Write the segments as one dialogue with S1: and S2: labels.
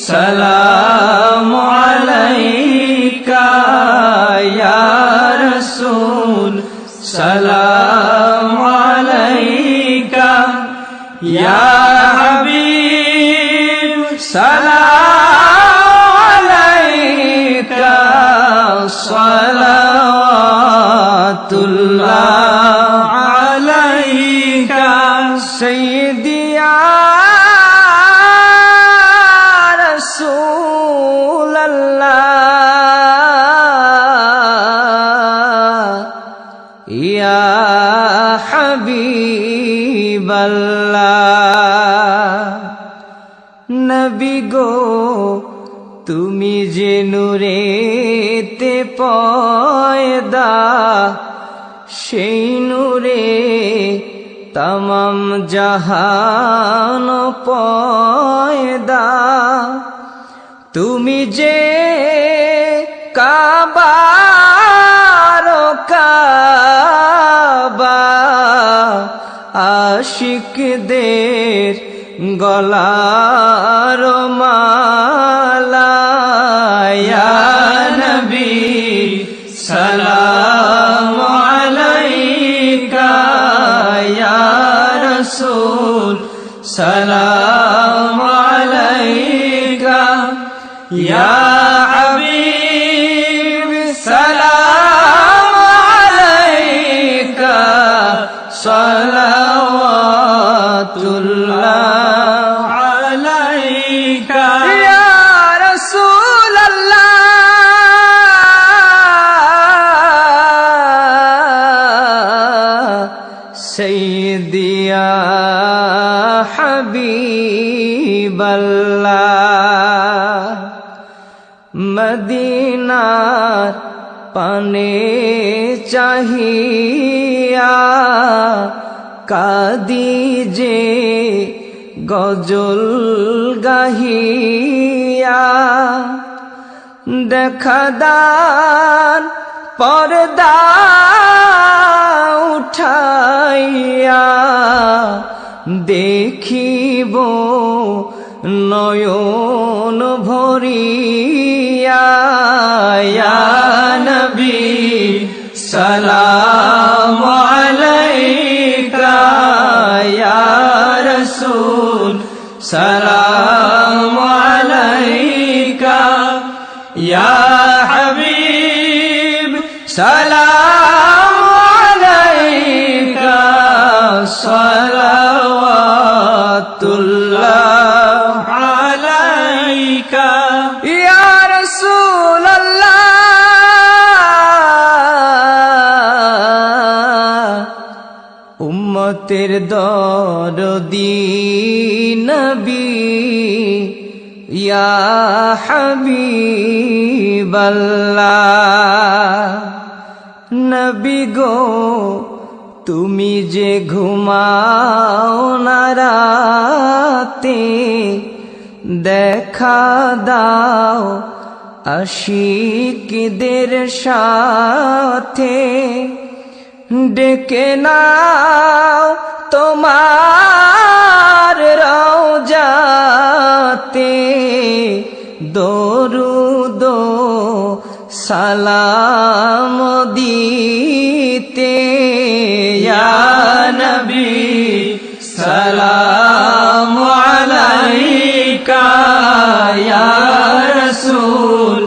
S1: সালাম আলাইকা ইয়া রাসূল সালাম আলাইকা ইয়া হাবিব সালাম আলাইকা সালাওয়াতুল্লাহ আলাইকা সাইয়্যিদি ইয়া রাসূলাল্লাহ ইয়া হাবিবাল্লাহ নবী গো তুমি যে নূরেতে পয়দা সেই নূরে তমাম জাহান পয়দা তুমি যে কাবার কাবা আশিকদের গলার মালা ইয়া নবী সালাম আলাইকা ইয়া রাসূল সালাম আলাইকা ইয়া হাবিব সালাম আলাইকা সালাওয়াতুল্লাহ আলাইকা ইয়া রাসূলাল্লাহ সাইয়্যিদি ইয়া হাবিবাল্লাহ মদিনার পানে চাহিয়া কাদি যে গজল গাহিয়া দেখা দান পর্দা উঠাইয়া দেখিব নয়ন ভরিয়া ইয়া নবী সালাম আলাইকা ইয়া রাসূল সালাম আলাইকা ইয়া হাবিব সালাম আলাইকা সালাওয়াতুল্লাহ আলাইকা ইয়া রাসূলাল্লাহ উম্মতের দরদি নবী ইয়া হাবিবাল্লাহ নবী গো তুমি যে ঘুমাও না রাতে দেখা দাও আশিকদের সাথে ডেকে নাও তোমার রওজাতে দরুদ সালাম দিতে ইয়া নবী সালাম আলাইকা ইয়া রাসূল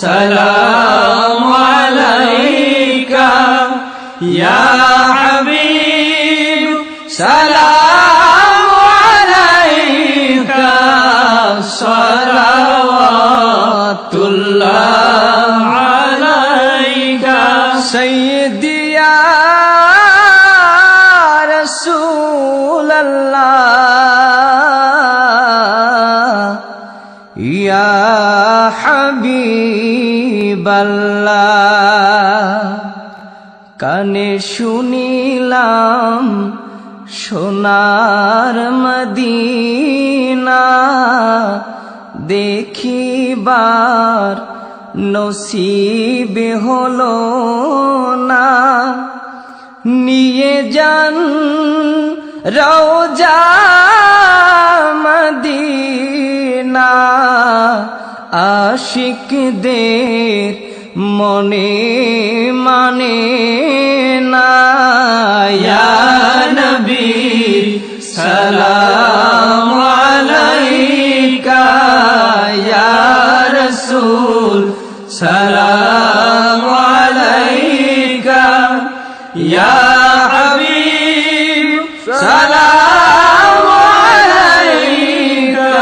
S1: সালাম আলাইকা ইয়া হাবিব সালাম আলাইকা সালাওয়াতুল্লাহ আলাইকা সাইয়্যিদি ইয়া রাসূলাল্লাহ ইয়া হাবিবাল্লাহ কানে শুনিলাম সোনার মদিনা দেখিবার নসিব হলো না নিয়ে যান রওজা মদিনা আশিকদের মনে মানে না ইয়া নবী সালাম আলাইকা ইয়া রাসূল সালাম আলাইকা ইয়া হাবিব সালাম আলাইকা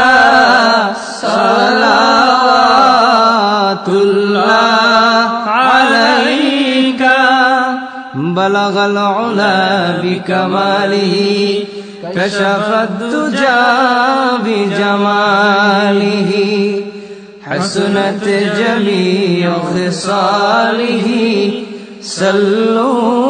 S1: সালাওয়াতুল্লাহ আলাইকা বালাগাল উলা বিকামালিহি কাশাফাত দুজা বিজামালিহি حسنت جميع خصاله صلوا